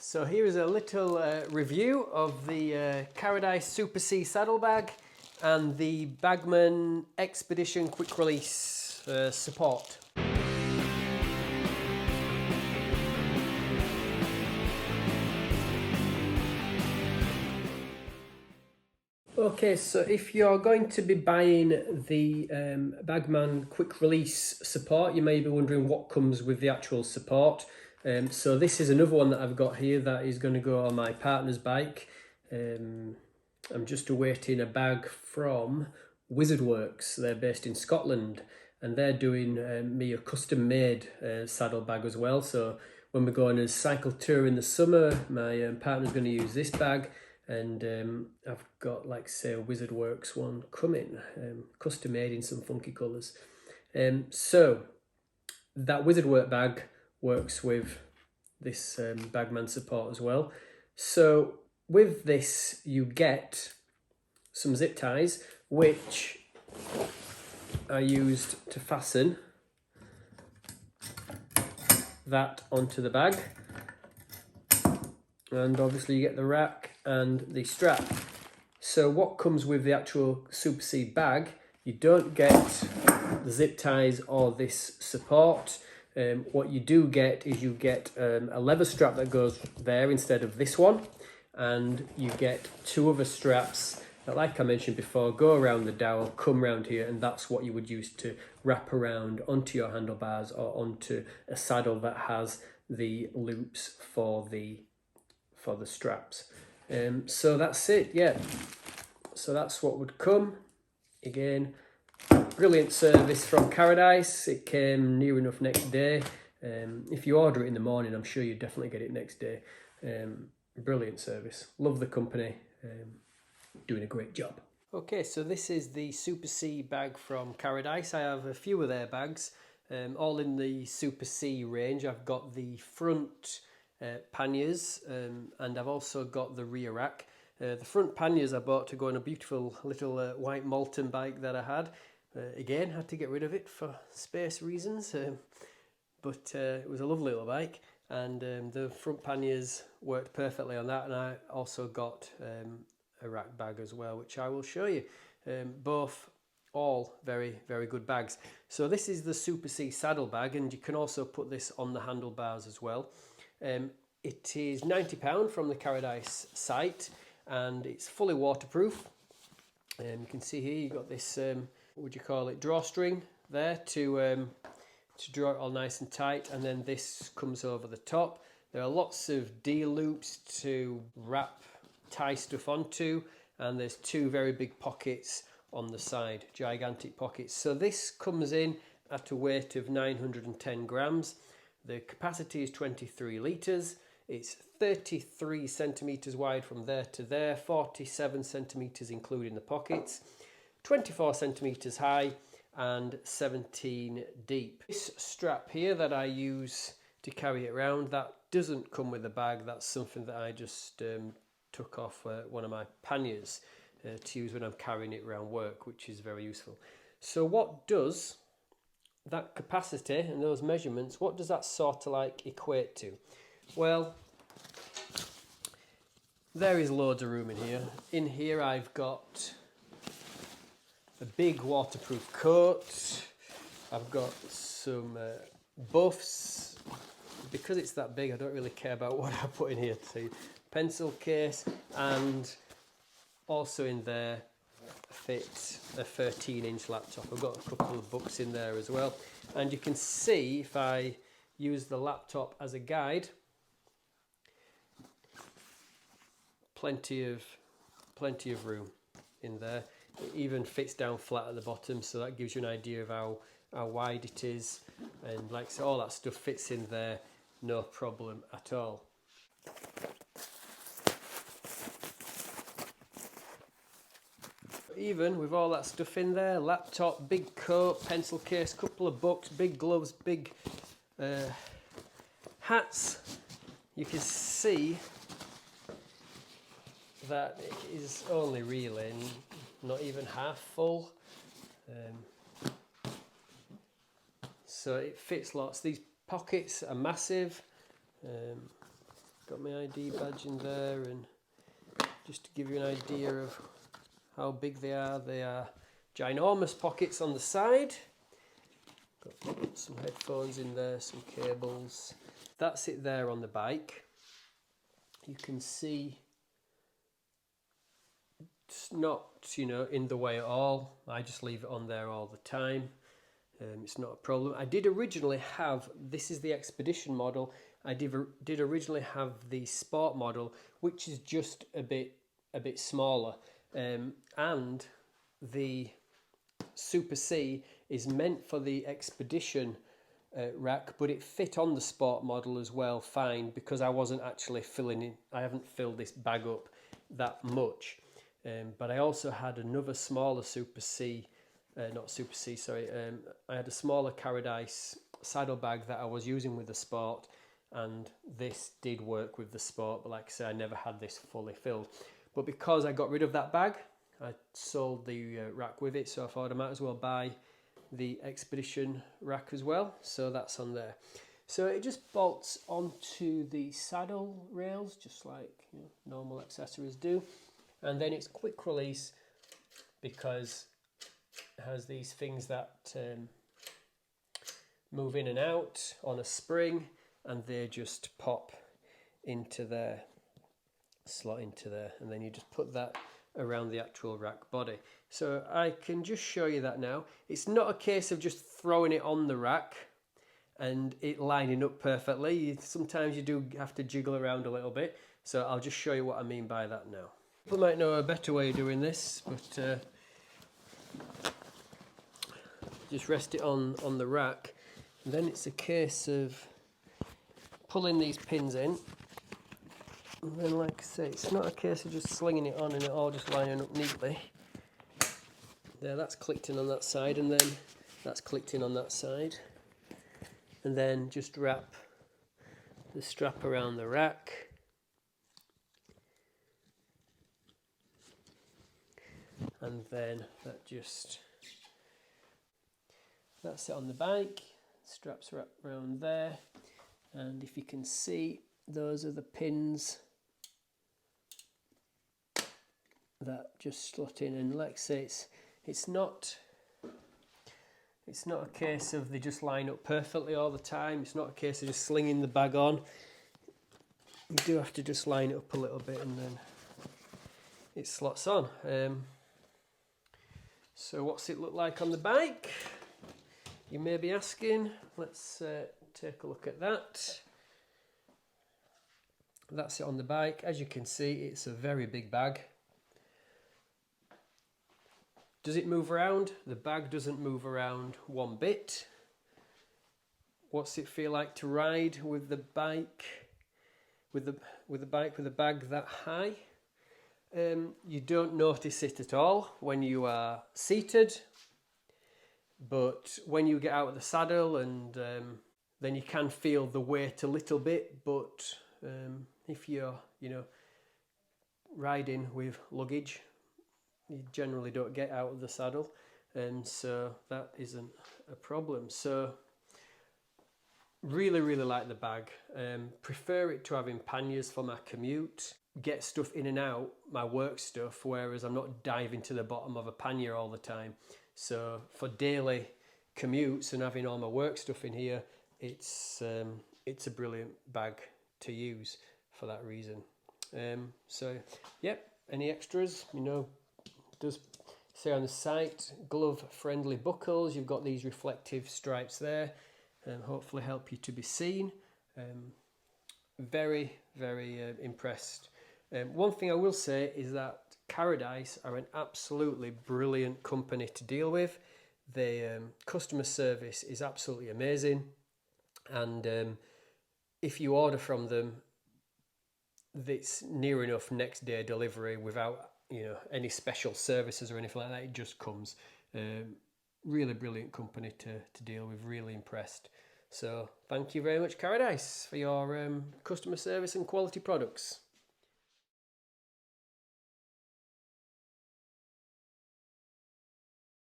So here is a little review of the Carradice Super C saddlebag and the Bagman Expedition Quick Release support. Okay, so if you're going to be buying the Bagman Quick Release support, you may be wondering what comes with the actual support. So this is another one that I've got here that is going to go on my partner's bike. I'm just awaiting a bag from Wizardworks. They're based in Scotland and they're doing me a custom made saddlebag as well. So when we're going on a cycle tour in the summer, my partner's going to use this bag. And I've got, like say, a Wizardworks one coming, custom made in some funky colours. So that Wizardwork bag works with this Bagman support as well. So with this you get some zip ties which are used to fasten that onto the bag, and obviously you get the rack and the strap. So what comes with the actual Super C bag, you don't get the zip ties or this support. What you do get is you get a leather strap that goes there instead of this one, and you get two other straps that, like I mentioned before, go around the dowel, come around here, and that's what you would use to wrap around onto your handlebars or onto a saddle that has the loops for the straps. So that's it, yeah. So that's what would come. Again, brilliant service from Carradice. It came near enough next day. If you order it in the morning, I'm sure you definitely get it next day. Brilliant service. Love the company. Doing a great job. Okay, so this is the Super C bag from Carradice. I have a few of their bags, all in the Super C range. I've got the front panniers and I've also got the rear rack. The front panniers I bought to go on a beautiful little white Molten bike that I had. Again, had to get rid of it for space reasons, but it was a lovely little bike, and the front panniers worked perfectly on that, and I also got a rack bag as well, which I will show you. Both all very, very good bags. So this is the Super C saddlebag, and you can also put this on the handlebars as well. It is £90 from the Carradice site, and it's fully waterproof. You can see here you've got this, what would you call it, drawstring there to draw it all nice and tight, and then this comes over the top. There are lots of D loops to tie stuff onto, and there's two very big pockets on the side, gigantic pockets. So this comes in at a weight of 910 grams. The capacity is 23 litres. It's 33 centimetres wide from there to there, 47 centimetres including the pockets, 24 centimetres high and 17 deep. This strap here that I use to carry it around, that doesn't come with the bag. That's something that I just took off one of my panniers to use when I'm carrying it around work, which is very useful. So what does that capacity and those measurements, what does that sort of like equate to? Well, there is loads of room in here. In here I've got a big waterproof coat. I've got some buffs. Because it's that big, I don't really care about what I put in here. So, pencil case, and also in there fits a 13-inch laptop. I've got a couple of books in there as well, and you can see if I use the laptop as a guide, plenty of room in there. It even fits down flat at the bottom, so that gives you an idea of how wide it is, and like so, all that stuff fits in there, no problem at all. Even with all that stuff in there, laptop, big coat, pencil case, couple of books, big gloves, big hats, you can see that it is only really not even half full. So it fits lots. These pockets are massive. got my ID badge in there, and just to give you an idea of how big they are ginormous pockets on the side. Got some headphones in there, some cables. That's it there on the bike. You can see it's not, in the way at all. I just leave it on there all the time. It's not a problem. I did originally have, this is the Expedition model, I did originally have the Sport model, which is just a bit smaller. And the Super C is meant for the Expedition rack, but it fit on the Sport model as well fine, because I wasn't actually I haven't filled this bag up that much. But I also had another smaller Super C, not Super C, sorry, I had a smaller Carradice saddlebag that I was using with the Sport, and this did work with the Sport, but like I say, I never had this fully filled. But because I got rid of that bag, I sold the rack with it, so I thought I might as well buy the Expedition rack as well, so that's on there. So it just bolts onto the saddle rails, just like normal accessories do, and then it's quick release because it has these things that move in and out on a spring, and they just pop into there, slot into there, and then you just put that around the actual rack body. So I can just show you that now. It's not a case of just throwing it on the rack and it lining up perfectly. Sometimes you do have to jiggle around a little bit, so I'll just show you what I mean by that now. People might know a better way of doing this, but just rest it on the rack, and then it's a case of pulling these pins in, and then like I say, it's not a case of just slinging it on and it all just lining up neatly. There, that's clicked in on that side, and then that's clicked in on that side, and then just wrap the strap around the rack, and then that's it on the bike. Straps wrap around there, and if you can see, those are the pins that just slot in, and like I say, it's not a case of they just line up perfectly all the time. It's not a case of just slinging the bag on. You do have to just line it up a little bit, and then it slots on. So what's it look like on the bike? You may be asking. Let's take a look at that. That's it on the bike. As you can see, it's a very big bag. Does it move around? The bag doesn't move around one bit. What's it feel like to ride with the bike, with a bag that high? You don't notice it at all when you are seated, but when you get out of the saddle, and then you can feel the weight a little bit. But if you're riding with luggage, you generally don't get out of the saddle, and so that isn't a problem. So really like the bag. Prefer it to having panniers for my commute, get stuff in and out, my work stuff, whereas I'm not diving to the bottom of a pannier all the time. So for daily commutes and having all my work stuff in here, it's a brilliant bag to use for that reason. So yep, any extras, does say on the site, glove friendly buckles. You've got these reflective stripes there, and hopefully help you to be seen. Very impressed. One thing I will say is that Carradice are an absolutely brilliant company to deal with. The customer service is absolutely amazing, and if you order from them, it's near enough next day delivery without any special services or anything like that. It just comes. Really brilliant company to deal with. Really impressed. So thank you very much, Carradice, for your customer service and quality products.